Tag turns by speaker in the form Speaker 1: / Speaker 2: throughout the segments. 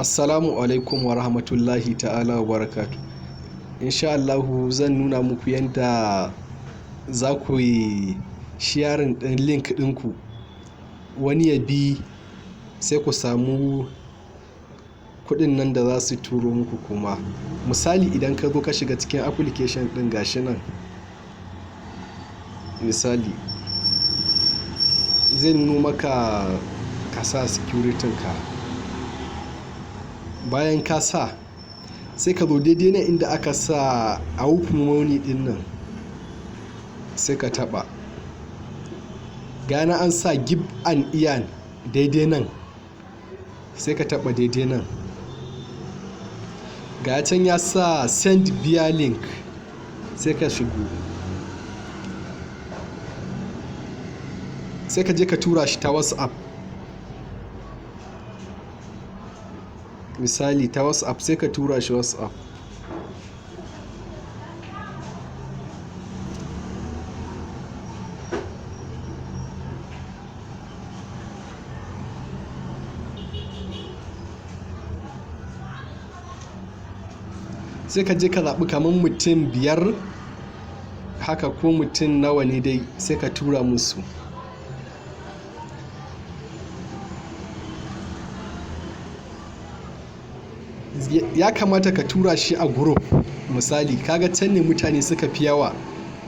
Speaker 1: Assalamu alaikum wa rahmatullahi ta'ala wa barakatu. Insha Allahu zan nuna muku yadda za ku yi sharing ɗin link ɗinku wani ya bi sai ku samu kuɗin nan da za su turo muku kuma. Misali idan ka zo ka shiga cikin application ɗin gashi nan. Misali zai nuno maka ka sa security ka. Bayan ka sa sai ka zo daidai nan inda aka sa a open money din nan sai ka taba gana an sa give an earn daidai nan sai ka taba daidai nan ga can ya sa send via link sai ka shigo sai ka je ka tura shi ta WhatsApp. Misali ta WhatsApp sai ka tura shi WhatsApp. Sai ka je ka zaɓi kamar mutum 5 haka ko mutum nawa ne dai sai ka tura musu. Ya kamata ka tura shi a group. Misali kaga can ne mutane suka fi yawa,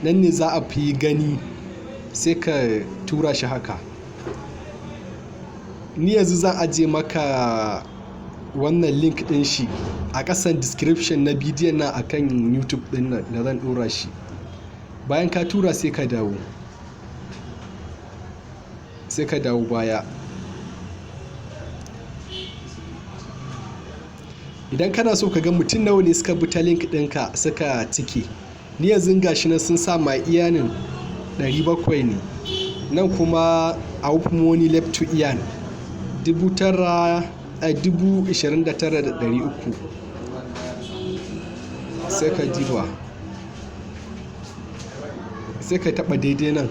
Speaker 1: nan ne za a fi gani sai ka tura shi haka. Ni yanzu zan aje maka wannan link din shi a ƙasan description na bidiyon nan akan YouTube din nan da zan dora shi. Bayan ka tura sai ka dawo baya. Idan kana so ka ga mutum nawa ne suka bi ta link ɗinka suka cike, ni yanzu gashi nan sun sa my earning 700 ne, nan kuma a open money left to earn 29,300 sai ka diba sai ka taba daidai nan.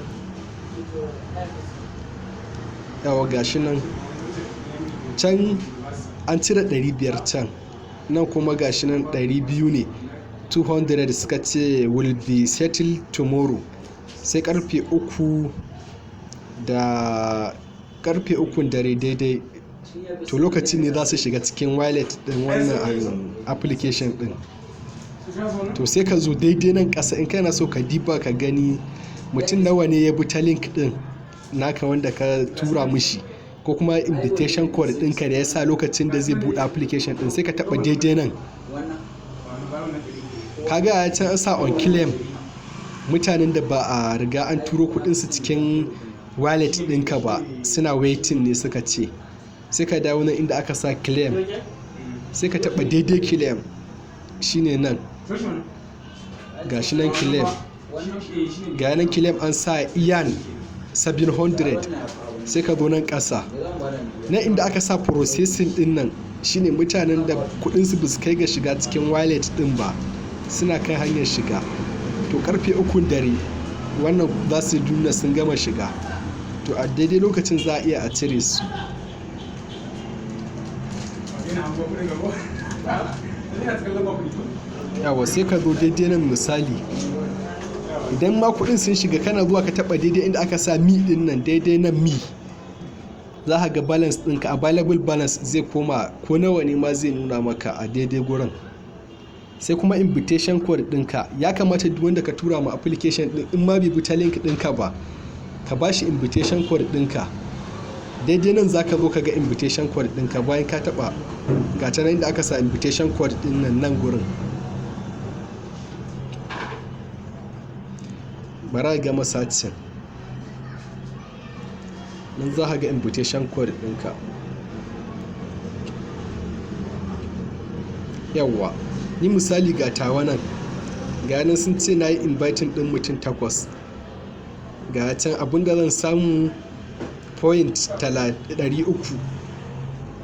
Speaker 1: Yawa gashi nan can an cire 500 can, nan kuma gashi nan 200 ne, 200 suka ce will be settled tomorrow. Sai karfe 3 dare daidai to lokacin ne za su shiga cikin wallet din wannan application din. To sai ka zo daidai nan ƙasa in kana so ka diba ka gani mutum nawa ne ya bi ta link din naka wanda ka tura mishi, ko kuma invitation code ɗinka da ya sa lokacin da zai buɗe application ɗin sai ka taɓa daidai nan. Kaga a can an sa on claim, mutanen da ba a riga an turo kuɗinsu cikin wallet ɗinka ba suna waiting ne suka ce. Sai ka dawo nan inda aka sa claim sai ka taɓa daidai claim shine nan. Gashi nan claim, ga nan claim an sa earn 700 sai ka zo nan ƙasa na inda aka sa processing din nan shine mutanen da kudinsu ba su kai ga shiga cikin wallet din ba suna kai hanyar shiga. To karfe 3 dare wannan za su nuna sun gama shiga, to a daidai lokacin za a iya a cire su. Yawa sai ka zo daidai nan. Misali idan ma kudin sun shiga kana zuwa ka taba daidai inda aka sa mi din nan, daidai nan mi, za ka ga balance ɗinka, available balance zai koma ko nawa ne ma zai nuna maka a daidai gurin. Sai kuma invitation code ɗinka, ya kamata duk wanda ka tura ma application ɗin in ma bai bi ta link ɗinka ba ka ba shi invitation code ɗinka. Daidai nan za ka zo ka ga invitation code ɗinka bayan ka taba ga ta nan inda aka sa invitation code ɗin nan gurin. Bara ga masacin nan za ka ga invitation code ɗinka. Yawwa ni misali ga tawa nan, ga nan sun ce na yi inviting ɗin mutum 8, ga can abinda zan samu point 300,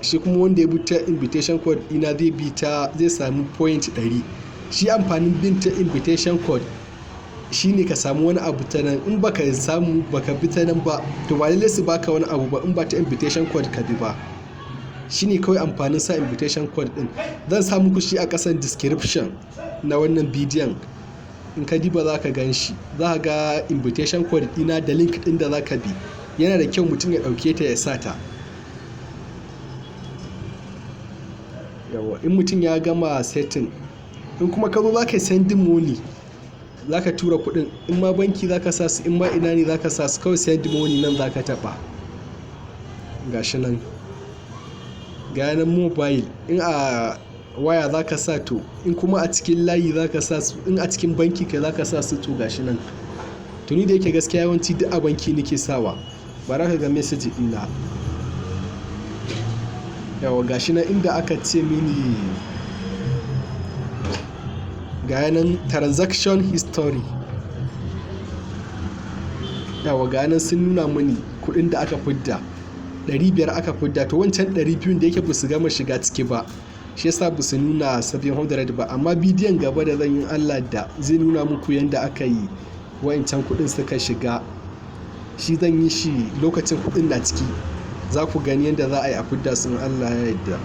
Speaker 1: shi kuma wanda ya bi ta invitation code ina zai samu point 100. Shi amfanin bin ta invitation code shine ka samu wani abu ta nan, in baka samu baka bi ta nan ba to ba lallai su baka wani abu ba in ba ta invitation code ka bi ba. shine kawai amfanin sa invitation code din. Zan sa muku shi a ƙasan description na wannan bidiyon, in ka diba za ka gan shi, za ka ga invitation code ɗina da link ɗin da za ka bi. Yana da kyau mutum ya ɗauke ta ya sa ta. Yawa, in mutum ya gama setting, in kuma ka zo za ka send money, za ka tura kuɗin, in ma banki za ka sa su, in ma ina ne za ka sa su, kawai send money nan za ka taɓa. Gashi nan, ga nan mobile, in a waya za ka sa to, in kuma a cikin layi za ka sa su, in a cikin banki kai za ka sa su to gashi nan. To ni da yake gaskiya yawanci duk a banki nake sawa, ba za ka ga message ɗina. Yawa, gashi nan inda aka ce mini ga nan transaction history. Yawa, ga nan sun nuna mini kuɗin da aka fidda 500 aka fidda, to wancan 200 da yake ba su gama shiga ciki ba, shi yasa ba su nuna 700 ba. Amma bidiyon gaba da zan yi Allah da zai nuna muku yadda aka yi wa'incan kuɗin suka shiga, shi zan yi shi lokacin kuɗin na ciki, za ku gani yadda za a yi a fidda sun Allah ya yarda.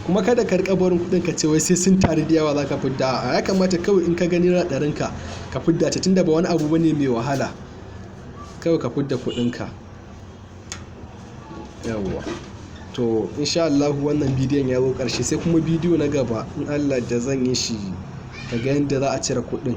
Speaker 1: Kuma kada ka rika barin kuɗin ka ce wai sai sun taru da yawa za ka fidda. Ya kamata kawai in ka gani na ɗarinka ka fidda ta, tunda ba wani abu bane mai wahala, kawai ka fidda kuɗinka. Yawwa, to insha Allah wannan bidiyon ya zo ƙarshe, sai kuma bidiyo na gaba in Allah da zan yi shi ka ga yadda za a cire kuɗin.